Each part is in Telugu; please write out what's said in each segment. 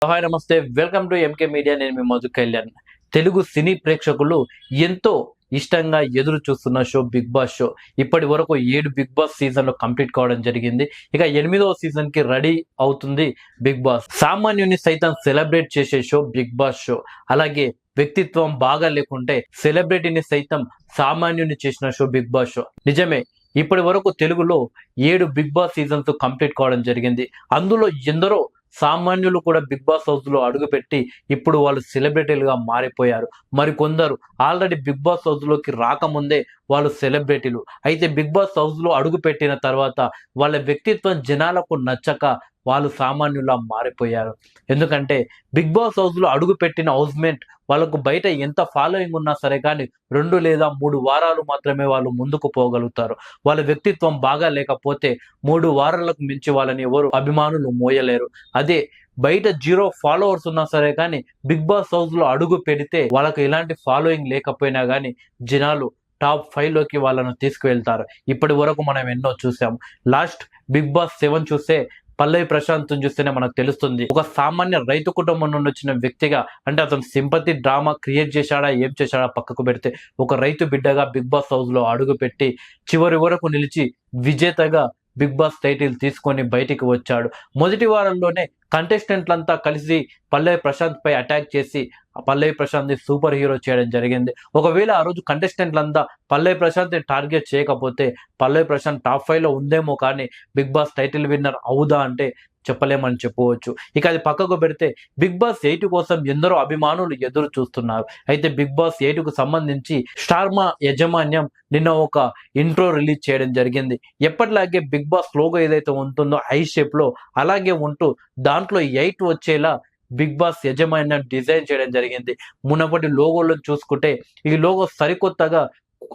హాయ్ నమస్తే, వెల్కమ్ టు ఎంకే మీడియా. నేను మీ మధు కళ్యాణ్. తెలుగు సినీ ప్రేక్షకులు ఎంతో ఇష్టంగా ఎదురు చూస్తున్న షో బిగ్ బాస్ షో. ఇప్పటి వరకు 7 బిగ్ బాస్ సీజన్లు కంప్లీట్ కావడం జరిగింది. ఇక 8వ సీజన్ కి రెడీ అవుతుంది బిగ్ బాస్. సామాన్యుని సైతం సెలబ్రేట్ చేసే షో బిగ్ బాస్ షో. అలాగే వ్యక్తిత్వం బాగా లేకుంటే సెలబ్రిటీని సైతం సామాన్యుని చేసిన షో బిగ్ బాస్ షో. నిజమే, ఇప్పటి వరకు తెలుగులో 7 బిగ్ బాస్ సీజన్స్ కంప్లీట్ కావడం జరిగింది. అందులో ఎందరో సామాన్యులు కూడా బిగ్ బాస్ హౌస్ లో అడుగుపెట్టి ఇప్పుడు వాళ్ళు సెలబ్రిటీలుగా మారిపోయారు. మరి కొందరు ఆల్రెడీ బిగ్ బాస్ హౌస్ లోకి రాకముందే వాళ్ళు సెలబ్రిటీలు. అయితే బిగ్ బాస్ హౌస్ లో అడుగు పెట్టిన తర్వాత వాళ్ళ వ్యక్తిత్వం జనాలకు నచ్చక వాళ్ళు సామాన్యులా మారిపోయారు. ఎందుకంటే బిగ్ బాస్ హౌస్ లో అడుగు పెట్టిన హౌస్మేట్ వాళ్ళకు బయట ఎంత ఫాలోయింగ్ ఉన్నా సరే కానీ 2 లేదా 3 వారాలు మాత్రమే వాళ్ళు ముందుకు పోగలుగుతారు. వాళ్ళ వ్యక్తిత్వం బాగా లేకపోతే 3 వారాలకు మించి వాళ్ళని ఎవరు అభిమానులు మోయలేరు. అదే బయట 0 ఫాలోవర్స్ ఉన్నా సరే కానీ బిగ్ బాస్ హౌస్ లో అడుగు పెడితే వాళ్ళకి ఎలాంటి ఫాలోయింగ్ లేకపోయినా కానీ జనాలు టాప్ 5 లోకి వాళ్ళను తీసుకువెళ్తారు. ఇప్పటి వరకు మనం ఎన్నో చూసాం. లాస్ట్ బిగ్ బాస్ 7 చూస్తే పల్లవి ప్రశాంత్ చూస్తేనే మనకు తెలుస్తుంది. ఒక సామాన్య రైతు కుటుంబం నుండి వచ్చిన వ్యక్తిగా, అంటే అతను సింపతి డ్రామా క్రియేట్ చేశాడా ఏం చేశాడా పక్కకు పెడితే, ఒక రైతు బిడ్డగా బిగ్ బాస్ హౌస్ లో అడుగు పెట్టి చివరి వరకు నిలిచి విజేతగా బిగ్ బాస్ టైటిల్ తీసుకొని బయటికి వచ్చాడు. మొదటి వారంలోనే కంటెస్టెంట్లంతా కలిసి పల్లవి ప్రశాంత్ పై అటాక్ చేసి పల్లవి ప్రశాంత్ ని సూపర్ హీరో చేయడం జరిగింది. ఒకవేళ ఆ రోజు కంటెస్టెంట్లంతా పల్లవి ప్రశాంత్ ని టార్గెట్ చేయకపోతే పల్లవి ప్రశాంత్ టాప్ 5 లో ఉందేమో కానీ బిగ్ బాస్ టైటిల్ విన్నర్ అవుదా అంటే చెప్పలేమని చెప్పవచ్చు. ఇక అది పక్కకు పెడితే బిగ్ బాస్ 8 కోసం ఎందరో అభిమానులు ఎదురు చూస్తున్నారు. అయితే బిగ్ బాస్ 8 కు సంబంధించి స్టార్మా యాజమాన్యం నిన్న ఒక ఇంట్రో రిలీజ్ చేయడం జరిగింది. ఎప్పటిలాగే బిగ్ బాస్ లోగో ఏదైతే ఉంటుందో ఐ షేప్ లో అలాగే ఉంటూ దాంట్లో 8 వచ్చేలా బిగ్ బాస్ యాజమాన్యం డిజైన్ చేయడం జరిగింది. మునపటి లోగోలను చూసుకుంటే ఈ లోగో సరికొత్తగా,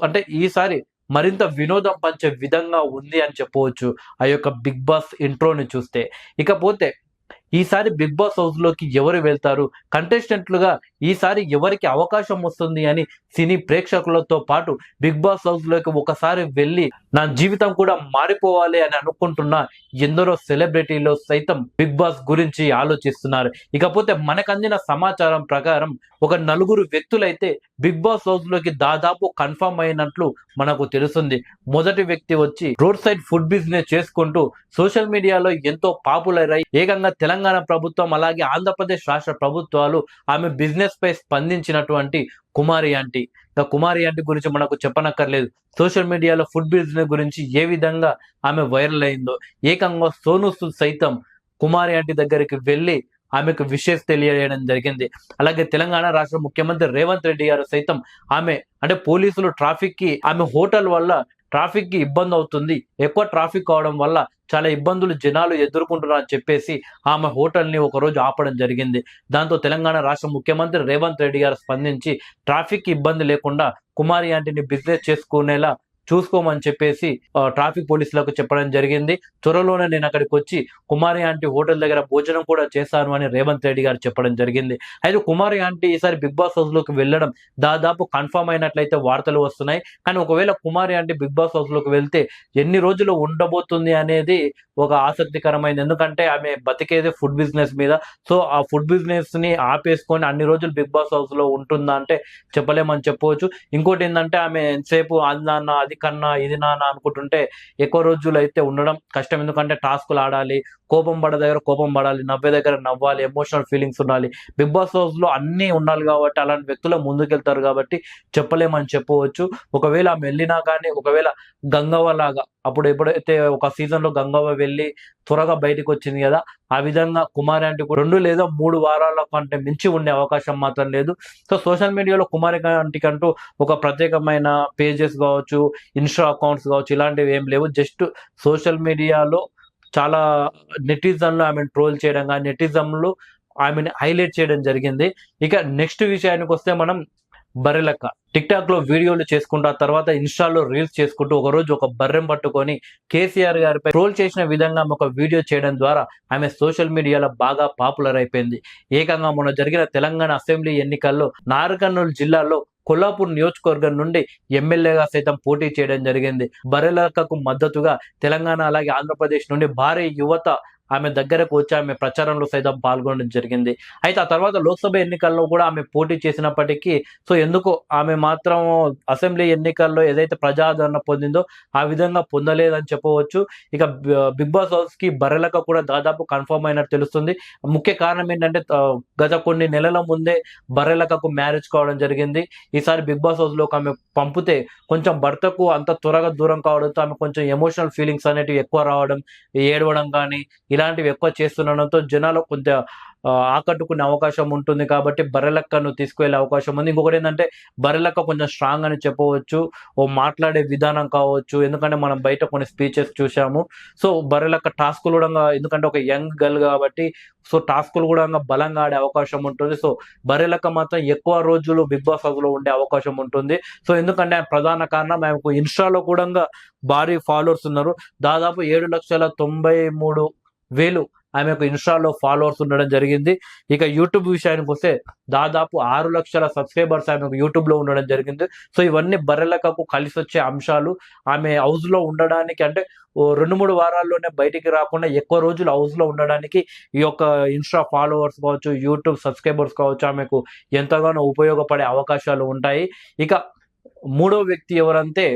అంటే ఈసారి మరింత వినోదం పంచే విధంగా ఉంది అని చెప్పవచ్చు ఆ యొక్క బిగ్ బాస్ ఇంట్రోని చూస్తే. ఇకపోతే ఈసారి బిగ్ బాస్ హౌస్ లోకి ఎవరు వెళ్తారు, కంటెస్టెంట్లుగా ఈసారి ఎవరికి అవకాశం వస్తుంది అని సినీ ప్రేక్షకులతో పాటు బిగ్ బాస్ హౌస్ లోకి ఒకసారి వెళ్ళి నా జీవితం కూడా మారిపోవాలి అని అనుకుంటున్న ఎందరో సెలబ్రిటీలు సైతం బిగ్ బాస్ గురించి ఆలోచిస్తున్నారు. ఇకపోతే మనకు అందిన సమాచారం ప్రకారం ఒక 4 వ్యక్తులైతే బిగ్ బాస్ హౌస్ లోకి దాదాపు కన్ఫర్మ్ అయినట్లు మనకు తెలుస్తుంది. మొదటి వ్యక్తి వచ్చి రోడ్ సైడ్ ఫుడ్ బిజినెస్ చేసుకుంటూ సోషల్ మీడియాలో ఎంతో పాపులర్ అయి ఏకంగా తెలంగాణ ప్రభుత్వం అలాగే ఆంధ్రప్రదేశ్ రాష్ట్ర ప్రభుత్వాలు ఆమె బిజినెస్ పై స్పందించినటువంటి కుమారి ఆంటీ. కుమారి ఆంటీ గురించి మనకు చెప్పనక్కర్లేదు. సోషల్ మీడియాలో ఫుడ్ బిజినెస్ గురించి ఏ విధంగా ఆమె వైరల్ అయిందో, ఏకంగా సోను సూద్ సైతం కుమారి ఆంటీ దగ్గరికి వెళ్ళి ఆమెకు విషెస్ తెలియజేయడం జరిగింది. అలాగే తెలంగాణ రాష్ట్ర ముఖ్యమంత్రి రేవంత్ రెడ్డి గారు సైతం ఆమె, అంటే పోలీసులు ట్రాఫిక్ కి, ఆమె హోటల్ వల్ల ట్రాఫిక్ కి ఇబ్బంది అవుతుంది, ఎక్కువ ట్రాఫిక్ అవడం వల్ల చాలా ఇబ్బందులు జనాలు ఎదుర్కొంటున్నారు అని చెప్పేసి ఆమె హోటల్ ని ఒకరోజు ఆపడం జరిగింది. దాంతో తెలంగాణ రాష్ట్ర ముఖ్యమంత్రి రేవంత్ రెడ్డి గారు స్పందించి ట్రాఫిక్ ఇబ్బంది లేకుండా కుమారి ఆంటీని బిజినెస్ చేసుకునేలా చూసుకోమని చెప్పేసి ట్రాఫిక్ పోలీసులకు చెప్పడం జరిగింది. త్వరలోనే నేను అక్కడికి వచ్చి కుమారి ఆంటీ హోటల్ దగ్గర భోజనం కూడా చేశాను అని రేవంత్ రెడ్డి గారు చెప్పడం జరిగింది. అయితే కుమారి ఆంటీ ఈసారి బిగ్ బాస్ హౌస్ లోకి వెళ్ళడం దాదాపు కన్ఫర్మ్ అయినట్లయితే వార్తలు వస్తున్నాయి. కానీ ఒకవేళ కుమారి ఆంటీ బిగ్ బాస్ హౌస్ లోకి వెళ్తే ఎన్ని రోజులు ఉండబోతుంది అనేది ఒక ఆసక్తికరమైనది. ఎందుకంటే ఆమె బతికేదే ఫుడ్ బిజినెస్ మీద. సో ఆ ఫుడ్ బిజినెస్ ని ఆపేసుకొని అన్ని రోజులు బిగ్ బాస్ హౌస్ లో ఉంటుందా అంటే చెప్పలేమని చెప్పవచ్చు. ఇంకోటి ఏంటంటే ఆమె ఎంతసేపు అది నాన్న అది కన్నా ఇది నాన్న అనుకుంటుంటే ఎక్కువ రోజులు అయితే ఉండడం కష్టం. ఎందుకంటే టాస్కులు ఆడాలి, కోపం పడే దగ్గర కోపం పడాలి, నవ్వే దగ్గర నవ్వాలి, ఎమోషనల్ ఫీలింగ్స్ ఉండాలి. బిగ్ బాస్ హౌస్ లో అన్ని ఉండాలి కాబట్టి అలాంటి వ్యక్తులు ముందుకెళ్తారు కాబట్టి చెప్పలేమని చెప్పవచ్చు. ఒకవేళ ఆమె వెళ్ళినా కానీ, ఒకవేళ గంగవ్వ లాగా అప్పుడు ఎప్పుడైతే ఒక సీజన్ లో గంగవ్వ వెళ్ళి త్వరగా బయటకు వచ్చింది కదా, ఆ విధంగా కుమారి ఆంటీ 2 లేదా 3 వారాల కంటే మించి ఉండే అవకాశం మాత్రం లేదు. సో సోషల్ మీడియాలో కుమారి ఆంటీకి అంటూ ఒక ప్రత్యేకమైన పేజెస్ కావచ్చు, ఇన్స్టా అకౌంట్స్ కావచ్చు, ఇలాంటివి ఏం లేవు. జస్ట్ సోషల్ మీడియాలో చాలా నెటిజన్లు ఆమెను ట్రోల్ చేయడం కానీ, నెటిజన్లు ఆమెను హైలైట్ చేయడం జరిగింది. ఇక నెక్స్ట్ విషయానికి వస్తే మనం బర్రెలక్క టిక్ టాక్ లో వీడియోలు చేసుకుంటూ, ఆ తర్వాత ఇన్స్టాలో రీల్స్ చేసుకుంటూ ఒకరోజు ఒక బర్రెం పట్టుకొని కేసీఆర్ గారిపై ట్రోల్ చేసిన విధంగా ఒక వీడియో చేయడం ద్వారా ఆమె సోషల్ మీడియాలో బాగా పాపులర్ అయిపోయింది. ఏకంగా మొన్న జరిగిన తెలంగాణ అసెంబ్లీ ఎన్నికల్లో నాగర్కర్నూలు జిల్లాలో కొల్లాపూర్ నియోజకవర్గం నుండి ఎమ్మెల్యేగా సైతం పోటీ చేయడం జరిగింది. బర్రెలక్కకు మద్దతుగా తెలంగాణ అలాగే ఆంధ్రప్రదేశ్ నుండి భారీ యువత ఆమె దగ్గరకు వచ్చి ఆమె ప్రచారంలో సైతం పాల్గొనడం జరిగింది. అయితే ఆ తర్వాత లోక్సభ ఎన్నికల్లో కూడా ఆమె పోటీ చేసినప్పటికీ సో ఎందుకో ఆమె మాత్రం అసెంబ్లీ ఎన్నికల్లో ఏదైతే ప్రజాదరణ పొందిందో ఆ విధంగా పొందలేదని చెప్పవచ్చు. ఇక బిగ్ బాస్ హౌస్‌కి బర్రెలక్క కూడా దాదాపు కన్ఫర్మ్ అయినట్టు తెలుస్తుంది. ముఖ్య కారణం ఏంటంటే గత కొన్ని నెలల ముందే బర్రెలక్కకు మ్యారేజ్ కావడం జరిగింది. ఈసారి బిగ్ బాస్ హౌస్‌లోకి ఆమె పంపితే కొంచెం భర్తకు అంత త్వరగా దూరం కావడంతో ఆమె కొంచెం ఎమోషనల్ ఫీలింగ్స్ అనేటివి ఎక్కువ రావడం, ఏడవడం గానీ ఇలాంటివి ఎక్కువ చేస్తుండడంతో జనాలు కొంత ఆకట్టుకునే అవకాశం ఉంటుంది కాబట్టి బర్రెలక్కను తీసుకువెళ్ళే అవకాశం ఉంది. ఇంకొకటేందంటే బర్రెలక్క కొంచెం స్ట్రాంగ్ అని చెప్పవచ్చు. మాట్లాడే విధానం కావచ్చు, ఎందుకంటే మనం బయట కొన్ని స్పీచెస్ చూసాము. సో బర్రెలక్క టాస్క్‌లు గూడా ఎందుకంటే ఒక యంగ్ గర్ల్ గాబట్టి సో టాస్క్‌లు గూడా బలంగా ఆడే అవకాశం ఉంటుంది. సో బర్రెలక్క మాత్రం ఎక్కువ రోజులు బిగ్ బాస్ హౌస్‌లో ఉండే అవకాశం ఉంటుంది. సో ఎందుకంటే ప్రధాన కారణం ఆమెకు ఇన్‌స్టాలో కూడంగా భారీ ఫాలోవర్స్ ఉన్నారు. దాదాపు 7,93,000 ఆమెకు ఇన్‌స్టాలో ఫాలోవర్స్ ఉండడం జరిగింది. ఇక యూట్యూబ్ విషయానికొస్తే దాదాపు 6,00,000 సబ్‌స్క్రైబర్స్ ఆమెకు యూట్యూబ్‌లో ఉండడం జరిగింది. సో ఇవన్నీ బర్రెలక్కకు కలిసొచ్చే అంశాలు. ఆమె హౌస్‌లో ఉండడానికి అంటే ఓ 2, 3 వారాల్లోనే బయటికి రాకుండా ఎక్కువ రోజులు హౌస్‌లో ఉండడానికి ఈ యొక్క ఇన్‌స్టా ఫాలోవర్స్ కావచ్చు, యూట్యూబ్ సబ్‌స్క్రైబర్స్ కావచ్చు ఆమెకు ఎంతగానో ఉపయోగపడే అవకాశాలు ఉంటాయి. ఇక మూడో వ్యక్తి ఎవరంటే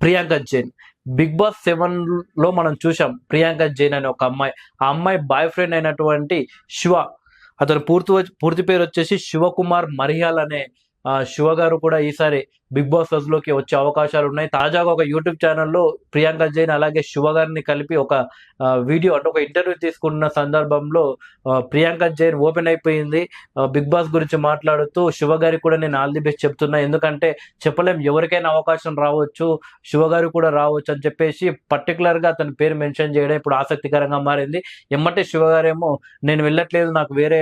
ప్రియాంక జైన్. 'బిగ్ బాస్ 7లో మనం చూసాం ప్రియాంక జైన్ అనే ఒక అమ్మాయి. ఆ అమ్మాయి బాయ్ ఫ్రెండ్ అయినటువంటి శివ. అతని పూర్తి పేరొచ్చేసి శివకుమార్ మరియాల్ అనే శివ గారు కూడా ఈసారి బిగ్ బాస్ హౌస్‌లోకి వచ్చే అవకాశాలున్నాయి. తాజాగా ఒక యూట్యూబ్ ఛానెల్‌లో ప్రియాంక జైన్ అలాగే శివ గారిని కలిపి ఒక వీడియో అంటే ఒక ఇంటర్వ్యూ తీసుకున్న సందర్భంలో ప్రియాంక జైన్ ఓపెన్ అయిపోయింది. బిగ్ బాస్ గురించి మాట్లాడుతూ శివ గారికి కూడా నేను ఆల్ ది బెస్ట్ చెప్తున్నా. ఎందుకంటే చెప్పలేం ఎవరికైనా అవకాశం రావచ్చు. శివ గారు కూడా రావచ్చు అని చెప్పేసి పర్టిక్యులర్‌గా అతని పేరు మెన్షన్ చేయడం ఇప్పుడు ఆసక్తికరంగా మారింది. ఎమ్మటే శివ గారేమో నేను వెళ్ళట్లేదు. నాకు వేరే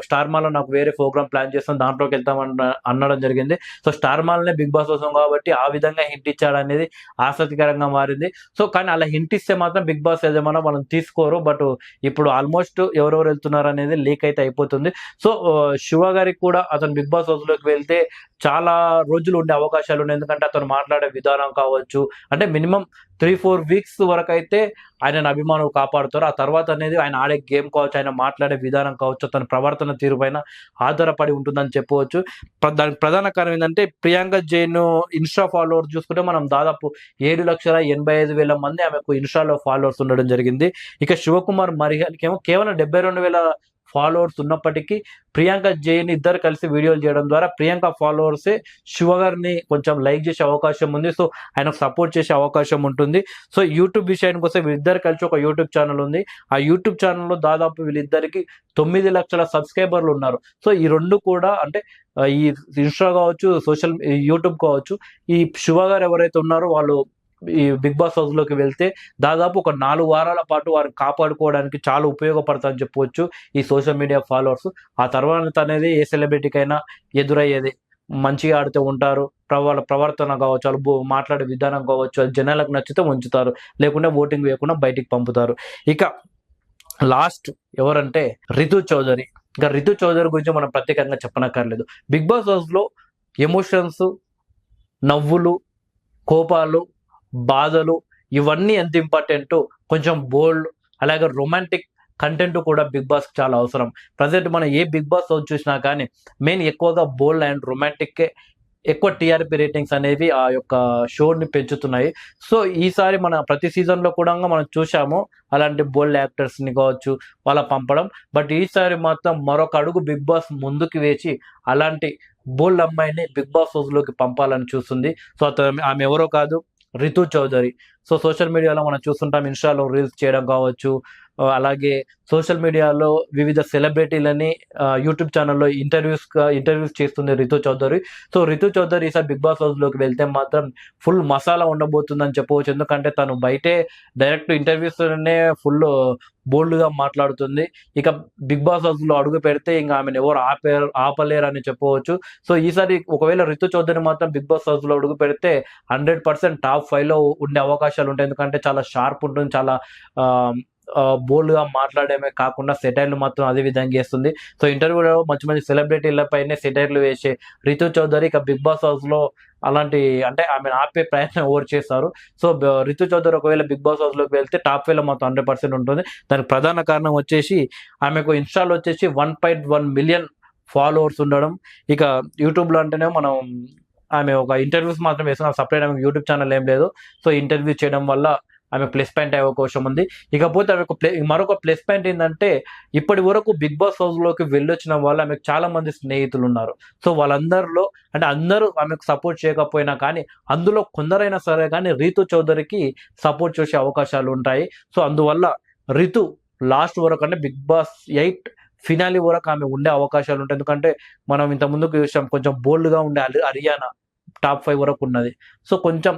స్టార్ మాలో నాకు వేరే ప్రోగ్రామ్ ప్లాన్ చేస్తాను. దాంట్లోకి వెళ్తామని అనడం జరిగింది. సో స్టార్ మాల్‌నే బిగ్ బాస్ కోసం కాబట్టి ఆ విధంగా హింట్ ఇచ్చాడనేది ఆసక్తికరంగా మారింది. సో కానీ అలా హింట్ ఇస్తే మాత్రం బిగ్ బాస్ యజమాని మనం తీసుకోరు. బట్ ఇప్పుడు ఆల్మోస్ట్ ఎవరెవరు వెళ్తున్నారు అనేది లీక్ అయితే అయిపోతుంది. సో శివ గారికి కూడా అతను బిగ్ బాస్ హౌస్‌లోకి వెళ్తే చాలా రోజులు ఉండే అవకాశాలు ఉన్నాయి. ఎందుకంటే అతను మాట్లాడే విధానం కావచ్చు, అంటే మినిమం 3-4 వీక్స్ వరకైతే ఆయనను అభిమానులు కాపాడుతారు. ఆ తర్వాత అనేది ఆయన ఆడే గేమ్ కావచ్చు, ఆయన మాట్లాడే విధానం కావచ్చు, తన ప్రవర్తన తీరు పైన ఆధారపడి ఉంటుందని చెప్పవచ్చు. దానికి ప్రధాన కారణం ఏంటంటే ప్రియాంక జైన్ ఇన్‌స్టా ఫాలోవర్స్ చూసుకుంటే మనం దాదాపు 7,85,000 మంది ఆమెకు ఇన్‌స్టాలో ఫాలోవర్స్ ఉండడం జరిగింది. ఇక శివకుమార్ మరియాల్‌కేమో కేవలం 72,000 ఫాలోవర్స్ ఉన్నప్పటికీ ప్రియాంక జైన్ ఇద్దరు కలిసి వీడియోలు చేయడం ద్వారా ప్రియాంక ఫాలోవర్సే శివ గారిని కొంచెం లైక్ చేసే అవకాశం ఉంది. సో ఆయనకు సపోర్ట్ చేసే అవకాశం ఉంటుంది. సో యూట్యూబ్ విషయానికి వస్తే వీళ్ళిద్దరు కలిసి ఒక యూట్యూబ్ ఛానల్ ఉంది. ఆ యూట్యూబ్ ఛానల్‌లో దాదాపు వీళ్ళిద్దరికి 9 లక్షల సబ్‌స్క్రైబర్లు ఉన్నారు. సో ఈ 2 కూడా అంటే ఈ ఇన్‌స్టా కావచ్చు, యూట్యూబ్ కావచ్చు, ఈ శివ గారు ఎవరైతే ఉన్నారో వాళ్ళు ఈ బిగ్ బాస్ హౌస్‌లోకి వెళ్తే దాదాపు ఒక 4 వారాల పాటు వారిని కాపాడుకోవడానికి చాలా ఉపయోగపడతాయని చెప్పవచ్చు ఈ సోషల్ మీడియా ఫాలోవర్స్. ఆ తర్వాత అనేది ఏ సెలబ్రిటీకైనా ఎదురయ్యేదే. మంచిగా ఆడితే ఉంటారు. వాళ్ళ ప్రవర్తన కావచ్చు, వాళ్ళు మాట్లాడే విధానం కావచ్చు, అది జనాలకు నచ్చితే ఉంచుతారు. లేకుంటే ఓటింగ్ వేయకుండా బయటికి పంపుతారు. ఇక లాస్ట్ ఎవరంటే రితు చౌదరి. ఇంకా రితు చౌదరి గురించి మనం ప్రత్యేకంగా చెప్పనక్కర్లేదు. బిగ్ బాస్ హౌస్‌లో ఎమోషన్స్, నవ్వులు, కోపాలు, బాధలు ఇవన్నీ ఎంత ఇంపార్టెంటో కొంచెం బోల్డ్ అలాగే రొమాంటిక్ కంటెంట్ కూడా బిగ్ బాస్‌కి చాలా అవసరం. ప్రెజెంట్ మనం ఏ బిగ్ బాస్ షో చూసినా కానీ మెయిన్ ఎక్కువగా బోల్డ్ అండ్ రొమాంటిక్‌కే ఎక్కువ టీఆర్‌పీ రేటింగ్స్ అనేవి ఆ యొక్క షోని పెంచుతున్నాయి. సో ఈసారి మన ప్రతి సీజన్‌లో కూడా మనం చూసాము అలాంటి బోల్డ్ యాక్టర్స్‌ని కావచ్చు వాళ్ళ పంపడం. బట్ ఈసారి మాత్రం మరొక అడుగు బిగ్ బాస్ ముందుకు వేసి అలాంటి బోల్డ్ అమ్మాయిని బిగ్ బాస్ హౌస్‌లోకి పంపాలని చూస్తుంది. సో ఆమె ఎవరో కాదు రితు చౌదరి. సో సోషల్ మీడియాలో మనం చూస్తుంటాం ఇన్‌స్టాలో రీల్స్ చేయడం కావచ్చు, అలాగే సోషల్ మీడియాలో వివిధ సెలబ్రిటీలని యూట్యూబ్ ఛానల్‌లో ఇంటర్వ్యూస్ చేస్తుంది రితు చౌదరి. సో రితు చౌదరి ఈసారి బిగ్ బాస్ హౌస్‌లోకి వెళ్తే మాత్రం ఫుల్ మసాలా ఉండబోతుందని చెప్పవచ్చు. ఎందుకంటే తను బయటే డైరెక్ట్ ఇంటర్వ్యూస్‌లోనే ఫుల్ బోల్డ్‌గా మాట్లాడుతుంది. ఇక బిగ్ బాస్ హౌస్‌లో అడుగు పెడితే ఇంక ఆమెను ఎవరు ఆపలేరని చెప్పవచ్చు. సో ఈసారి ఒకవేళ రితు చౌదరి మాత్రం బిగ్ బాస్ హౌస్‌లో అడుగు పెడితే 100% టాప్ 5లో ఉండే అవకాశాలు ఉంటాయి. ఎందుకంటే చాలా షార్ప్ ఉంటుంది. చాలా బోల్డ్‌గా మాట్లాడడమే కాకుండా సెటైర్‌లు మాత్రం అదే విధంగా ఏస్తుంది. సో ఇంటర్వ్యూలో మంచి మంచి సెలబ్రిటీల పైనే సెటైర్‌లు వేసే రితు చౌదరి ఇక బిగ్ బాస్ హౌస్‌లో అలాంటి అంటే ఆమెను ఆపే ప్రయత్నం ఎవరు చేస్తారు. సో, రితు చౌదరి ఒకవేళ బిగ్ బాస్ హౌస్‌లోకి వెళ్తే టాప్ 5లో మొత్తం 100% ఉంటుంది. దానికి ప్రధాన కారణం వచ్చేసి ఆమెకు ఇన్‌స్టాలో వచ్చేసి 1.1 మిలియన్ ఫాలోవర్స్ ఉండడం. ఇక యూట్యూబ్‌లో అంటేనే మనం ఆమె ఒక ఇంటర్వ్యూస్ మాత్రం చేస్తున్నారు. సెపరేట్ ఆమెకు యూట్యూబ్ ఛానల్ ఏం లేదు. సో, ఇంటర్వ్యూ చేయడం వల్ల ఆమె ప్లస్ పాయింట్ అయ్యే అవకాశం ఉంది. ఇకపోతే ఆమెకు మరొక ప్లస్ పాయింట్ ఏందంటే, ఇప్పటి వరకు బిగ్ బాస్ హౌస్‌లోకి వెళ్ళొచ్చిన వాళ్ళు ఆమెకు చాలా మంది స్నేహితులున్నారు. సో, వాళ్ళందరిలో అంటే అందరూ ఆమెకు సపోర్ట్ చేయకపోయినా కానీ, అందులో కొందరైనా సరే కానీ రీతు చౌదరికి సపోర్ట్ చేసే అవకాశాలుంటాయి. సో, అందువల్ల రితు లాస్ట్ వరకు అంటే బిగ్ బాస్ 8 ఫినాలే వరకు ఆమె ఉండే అవకాశాలుంటాయి. ఎందుకంటే, మనం ఇంతకు ముందుకు చూసాం కొంచెం బోల్డ్‌గా ఉండే హరియానా టాప్ 5 వరకు ఉన్నది. సో, కొంచెం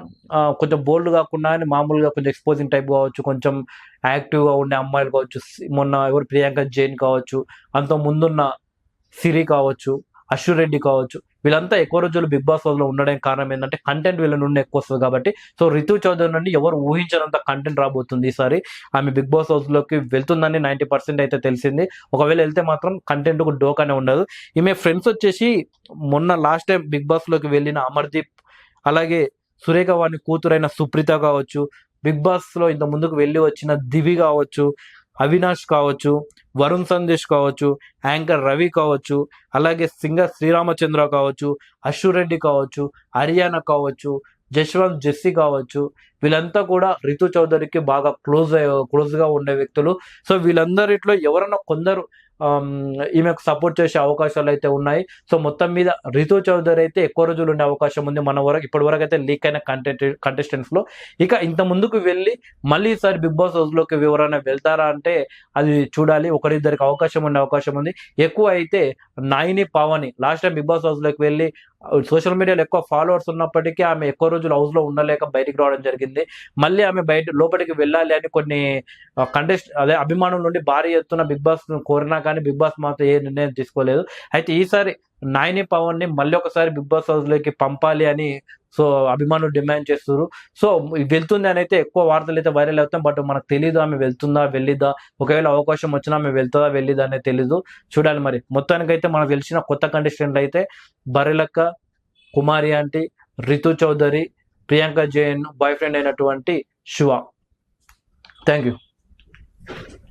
బోల్డ్ గాకుండా అని మామూలుగా కొంచెం ఎక్స్‌పోజింగ్ టైప్ గావచ్చు, కొంచెం యాక్టివ్‌గా ఉండే అమ్మాయిలు కావచ్చు, మొన్న ఎవరు ప్రియాంక జైన్ కావచ్చు, అంతకు ముందున్న సిరి కావచ్చు, అశ్విన్ రెడ్డి కావచ్చు, వీళ్ళంతా ఎక్కువ రోజులు బిగ్ బాస్ హౌస్‌లో ఉండడానికి కారణం ఏందంటే కంటెంట్ వీళ్ళ నుండి ఎక్కువొస్తది కాబట్టి. సో, రితు చౌదరి నుండి ఎవరు ఊహించనంత కంటెంట్ రాబోతుంది ఈసారి. ఆమె బిగ్ బాస్ హౌస్‌లోకి వెళ్తుందని 90% అయితే తెలిసింది. ఒకవేళ ఎళ్తే మాత్రం కంటెంట్‌కు డోకానే ఉండదు. ఈమె ఫ్రెండ్స్ వచ్చేసి మొన్న లాస్ట్ టైమ్ బిగ్ బాస్‌లోకి వెళ్ళిన అమర్‌దీప్, అలాగే సురేఖ వాణి కూతురైన సుప్రీత కావచ్చు, బిగ్ బాస్‌లో ఇంత ముందుకు వెళ్లి వచ్చిన దివి కావచ్చు, అవినాష్ కావచ్చు, వరుణ్ సందేశ్ కావచ్చు, యాంకర్ రవి కావచ్చు, అలాగే సింగర్ శ్రీరామచంద్ర కావచ్చు, అశ్విన్ రెడ్డి కావచ్చు, హరియానా కావచ్చు, జశ్వంత్ జెస్సీ కావచ్చు, వీళ్ళంతా కూడా రితు చౌదరికి బాగా క్లోజ్‌గా ఉండే వ్యక్తులు. సో, వీళ్ళందరిట్లో ఎవరన్నా కొందరు ఈమెకు సపోర్ట్ చేసే అవకాశాలైతే ఉన్నాయి. సో, మొత్తం మీద రితు చౌదరి అయితే ఎక్కువ రోజులు ఉండే అవకాశం ఉంది. ఇప్పటివరకైతే లీక్ అయిన కంటెస్టెంట్స్‌లో. ఇక ఇంత ముందుకు వెళ్ళి మళ్ళీ ఈసారి బిగ్ బాస్ హౌస్‌లోకి ఎవరైనా వెళ్తారా అంటే అది చూడాలి. ఒకరిద్దరికి అవకాశం ఉండే అవకాశం ఉంది. ఎక్కువ అయితే Nayani, Pavani last time Bigg Boss హౌస్‌లోకి వెళ్ళి సోషల్ మీడియాలో ఎక్కువ ఫాలోవర్స్ ఉన్నప్పటికీ ఆమె ఎక్కువ రోజులు హౌస్‌లో ఉండలేక బయటికి రావడం జరిగింది. మళ్ళీ ఆమె లోపలికి వెళ్ళాలి అని కొన్ని అభిమానుల నుండి భారీ ఎత్తున బిగ్ బాస్‌ను కోరినా కానీ బిగ్ బాస్ మాత్రం ఏ నిర్ణయం తీసుకోలేదు. అయితే ఈసారి నాయిని, పవన్‌ని మళ్ళీ ఒకసారి బిగ్ బాస్ హౌస్‌లోకి పంపాలి అని సో, అభిమానులు డిమాండ్ చేస్తుర్రు. సో, వెళ్తుంది అనైతే ఎక్కువ వార్తలైతే వైరల్ అవుతాయి. బట్ మనకు తెలీదు ఆమె వెళ్తుందా? వెళ్ళిద్దా? ఒకవేళ అవకాశం వచ్చినా ఆమె వెళ్తదా? వెళ్ళిద్దా? అనేది తెలీదు. చూడాలి మరి. మొత్తానికైతే మనకు తెలిసిన కొత్త కంటెస్టెంట్లు అయితే Barrelakka, Kumari aunty, Ritu Chowdary, Priyanka Jain boyfriend అయినటువంటి శివ. Thank you.